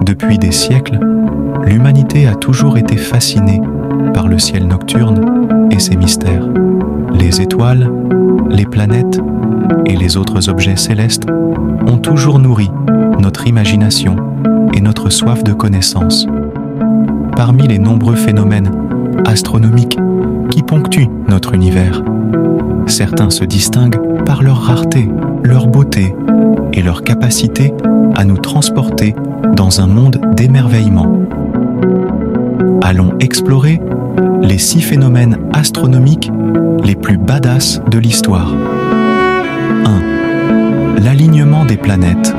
Depuis des siècles, l'humanité a toujours été fascinée par le ciel nocturne et ses mystères. Les étoiles, les planètes et les autres objets célestes ont toujours nourri notre imagination et notre soif de connaissance. Parmi les nombreux phénomènes astronomiques qui ponctuent notre univers, certains se distinguent par leur rareté, leur beauté et leur capacité à nous transporter dans un monde d'émerveillement. Allons explorer les 6 phénomènes astronomiques les plus badass de l'histoire. 1. L'alignement des planètes.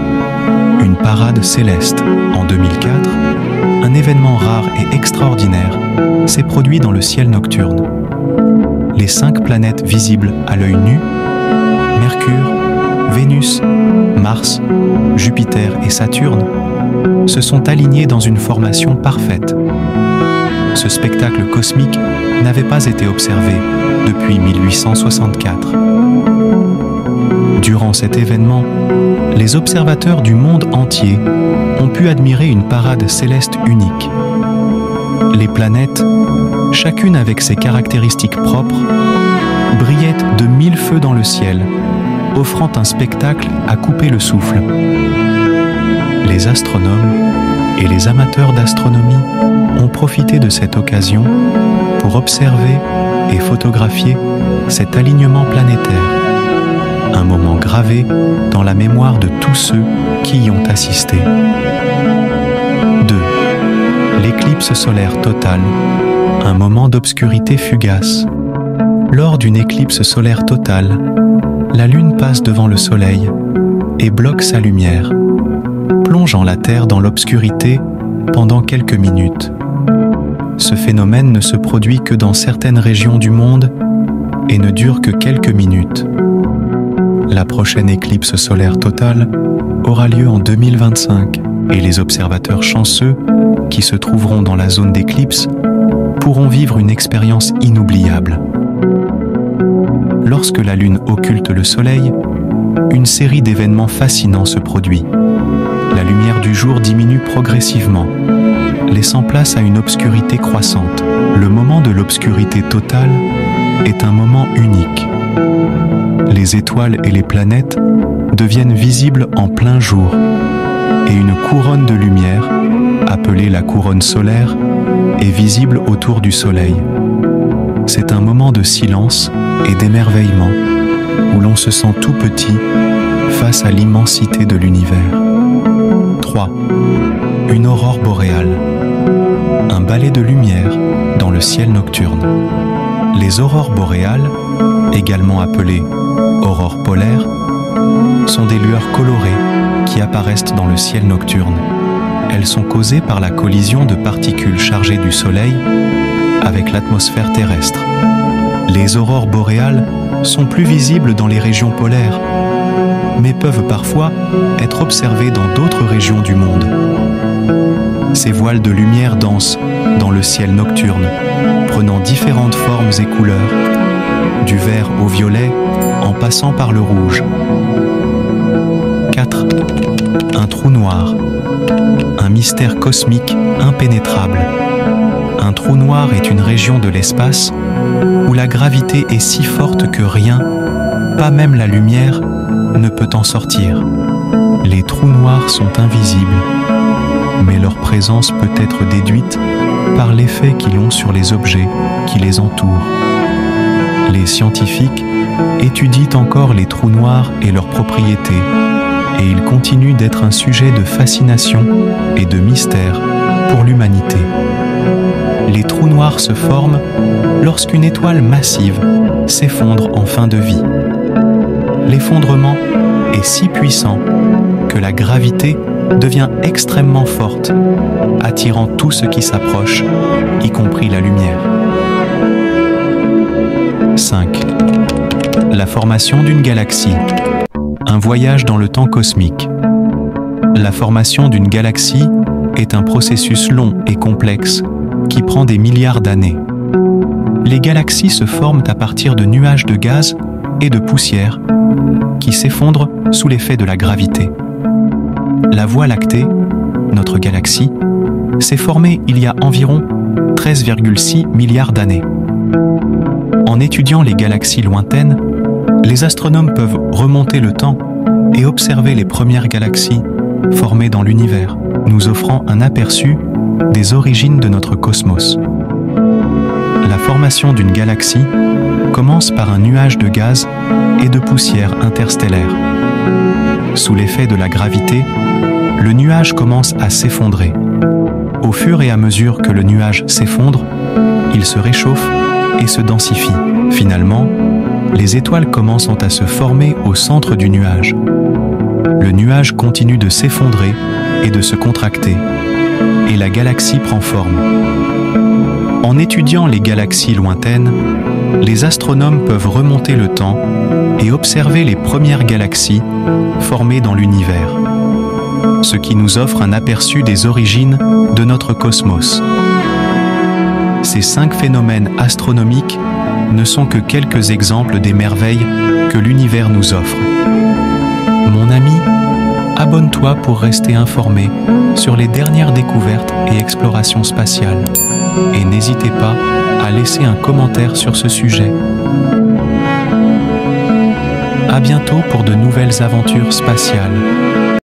Une parade céleste. En 2004, un événement rare et extraordinaire s'est produit dans le ciel nocturne. Les 5 planètes visibles à l'œil nu, Mercure, Vénus, Mars, Jupiter et Saturne, se sont alignées dans une formation parfaite. Ce spectacle cosmique n'avait pas été observé depuis 1864. Durant cet événement, les observateurs du monde entier ont pu admirer une parade céleste unique. Les planètes, chacune avec ses caractéristiques propres, brillaient de 1000 feux dans le ciel, offrant un spectacle à couper le souffle. Les astronomes et les amateurs d'astronomie ont profité de cette occasion pour observer et photographier cet alignement planétaire, un moment gravé dans la mémoire de tous ceux qui y ont assisté. 2. L'éclipse solaire totale, un moment d'obscurité fugace. Lors d'une éclipse solaire totale, la Lune passe devant le Soleil et bloque sa lumière, plongeant la Terre dans l'obscurité pendant quelques minutes. Ce phénomène ne se produit que dans certaines régions du monde et ne dure que quelques minutes. La prochaine éclipse solaire totale aura lieu en 2025 et les observateurs chanceux qui se trouveront dans la zone d'éclipse pourront vivre une expérience inoubliable. Lorsque la Lune occulte le Soleil, une série d'événements fascinants se produit. La lumière du jour diminue progressivement, laissant place à une obscurité croissante. Le moment de l'obscurité totale est un moment unique. Les étoiles et les planètes deviennent visibles en plein jour et une couronne de lumière, appelée la couronne solaire, est visible autour du Soleil. C'est un moment de silence et d'émerveillement où l'on se sent tout petit face à l'immensité de l'univers. 3. Une aurore boréale. Un balai de lumière dans le ciel nocturne. Les aurores boréales, également appelées aurores polaires, sont des lueurs colorées qui apparaissent dans le ciel nocturne. Elles sont causées par la collision de particules chargées du Soleil avec l'atmosphère terrestre. Les aurores boréales sont plus visibles dans les régions polaires, mais peuvent parfois être observées dans d'autres régions du monde. Ces voiles de lumière dansent dans le ciel nocturne, prenant différentes formes et couleurs, du vert au violet en passant par le rouge. 4. Un trou noir. Un mystère cosmique impénétrable. Un trou noir est une région de l'espace où la gravité est si forte que rien, pas même la lumière, ne peut en sortir. Les trous noirs sont invisibles, mais leur présence peut être déduite par l'effet qu'ils ont sur les objets qui les entourent. Les scientifiques étudient encore les trous noirs et leurs propriétés, et ils continuent d'être un sujet de fascination et de mystère pour l'humanité. Les trous noirs se forment lorsqu'une étoile massive s'effondre en fin de vie. L'effondrement est si puissant que la gravité devient extrêmement forte, attirant tout ce qui s'approche, y compris la lumière. 5. La formation d'une galaxie. Un voyage dans le temps cosmique. La formation d'une galaxie est un processus long et complexe qui prend des milliards d'années. Les galaxies se forment à partir de nuages de gaz et de poussière qui s'effondrent sous l'effet de la gravité. La Voie lactée notre galaxie, s'est formée il y a environ 13,6 milliards d'années. En étudiant les galaxies lointaines, les astronomes peuvent remonter le temps et observer les premières galaxies formées dans l'univers, nous offrant un aperçu des origines de notre cosmos. La formation d'une galaxie commence par un nuage de gaz et de poussière interstellaire. Sous l'effet de la gravité, le nuage commence à s'effondrer. Au fur et à mesure que le nuage s'effondre, il se réchauffe et se densifie. Finalement, les étoiles commencent à se former au centre du nuage. Le nuage continue de s'effondrer et de se contracter, et la galaxie prend forme. En étudiant les galaxies lointaines, les astronomes peuvent remonter le temps et observer les premières galaxies formées dans l'univers, ce qui nous offre un aperçu des origines de notre cosmos. Ces 5 phénomènes astronomiques ne sont que quelques exemples des merveilles que l'univers nous offre. Mon ami, abonne-toi pour rester informé sur les dernières découvertes et explorations spatiales. Et n'hésitez pas à laisser un commentaire sur ce sujet. À bientôt pour de nouvelles aventures spatiales.